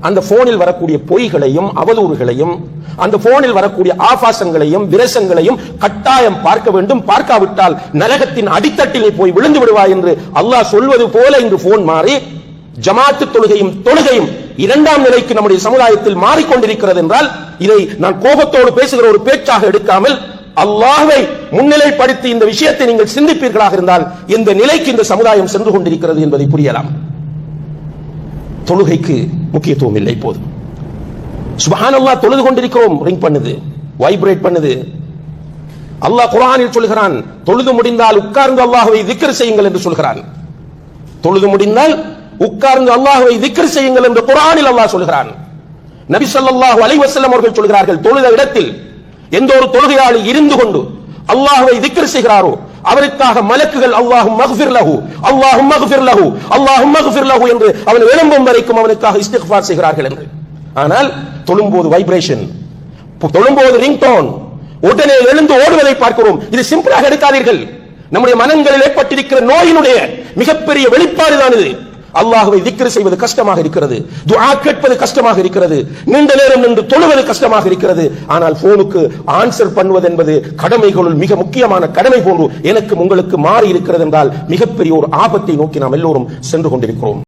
அந்த போனில் வரக்கூடிய பொய்களையும் அவதூறுகளையும் அந்த போனில் வரக்கூடிய ஆபாசங்களையும் விரசங்களையும் கட்டாயம் பார்க்க வேண்டும். பார்க்காவிட்டால் நரகத்தின் அடித்தட்டிலே போய் விழுந்து விடுவாய் என்று அல்லாஹ் சொல்வது போல இன்று போன் மாறி ஜமாத்து தொழுகையும் இரண்டாம் நிலைக்கு நம்முடைய சமுதாயத்தில் மாறிக்கொண்டிருக்கிறது என்றால் இதை நான் கோபத்தோடு பேசுகிற ஒரு பேச்சாக எடுக்காமல் அல்லாஹ்வை முன்னிலைப்படுத்தி இந்த விஷயத்தை நீங்கள் சிந்திப்பீர்களாக இருந்தால் இந்த நிலைக்கு இந்த சமுதாயம் சென்று கொண்டிருக்கிறது என்பதை புரியலாம். தொழுகைக்கு முக்கியத்துவம் இல்லை. போதும் சுப்ஹானல்லாஹ், தொழுது கொண்டிருக்கிறோம், ரிங் பண்ணுது, வைப்ரேட் பண்ணுது. அல்லாஹ் குர்ஆனில் சொல்கிறான், தொழுது முடிந்தால் உட்கார்ந்து அல்லாஹ்வை திக்ர் செய்யுங்கள் என்று சொல்கிறான். தொழுது முடிந்தால் உட்கார்ந்து அல்லாஹ்வை திக்ர் செய்யுங்கள் என்று குர்ஆனில் அல்லாஹ் சொல்கிறான். நபி ஸல்லல்லாஹு அலைஹி வஸல்லம் அவர்கள் சொல்கிறார்கள், தொழுத இடத்தில் எந்த ஒரு தொழுகையாளி இருந்து கொண்டு அல்லாஹ்வை திக்ர் செய்கிறாரோ அவருக்காக மலக்குகள் அல்லாஹும் மக்ஃபிர் லஹு அல்லாஹும் மக்ஃபிர் லஹு அல்லாஹும் மக்ஃபிர் லஹு என்று அவன் எழும்பும் வரைக்கும் அவனுக்காக இஸ்திக்ஃபார் செய்கிறார்கள் என்று. ஆனால் தொழும்போது வைப்ரேஷன், தொழும்போது ரிங்டோன், உடனே எழுந்து ஓடுவதை பார்க்கிறோம். இது சிம்பிளாக எடுக்காதீர்கள். நம்முடைய மனங்களில் ஏற்பட்டிருக்கிற நோயினுடைய மிகப்பெரிய வெளிப்பாடு தான் இது. அல்லாஹ்வை திக்ர் செய்வது கஷ்டமாக இருக்கிறது, துஆ கேட்பது கஷ்டமாக இருக்கிறது, நீண்ட நேரம் நின்று தொழுவது கஷ்டமாக இருக்கிறது. ஆனால் போனுக்கு ஆன்சர் பண்ணுவது என்பது கடமைகளுள் மிக முக்கியமான கடமை போன்று எனக்கு உங்களுக்கு மாறி இருக்கிறது என்றால் மிகப்பெரிய ஒரு ஆபத்தை நோக்கி நாம் எல்லோரும் சென்று கொண்டிருக்கிறோம்.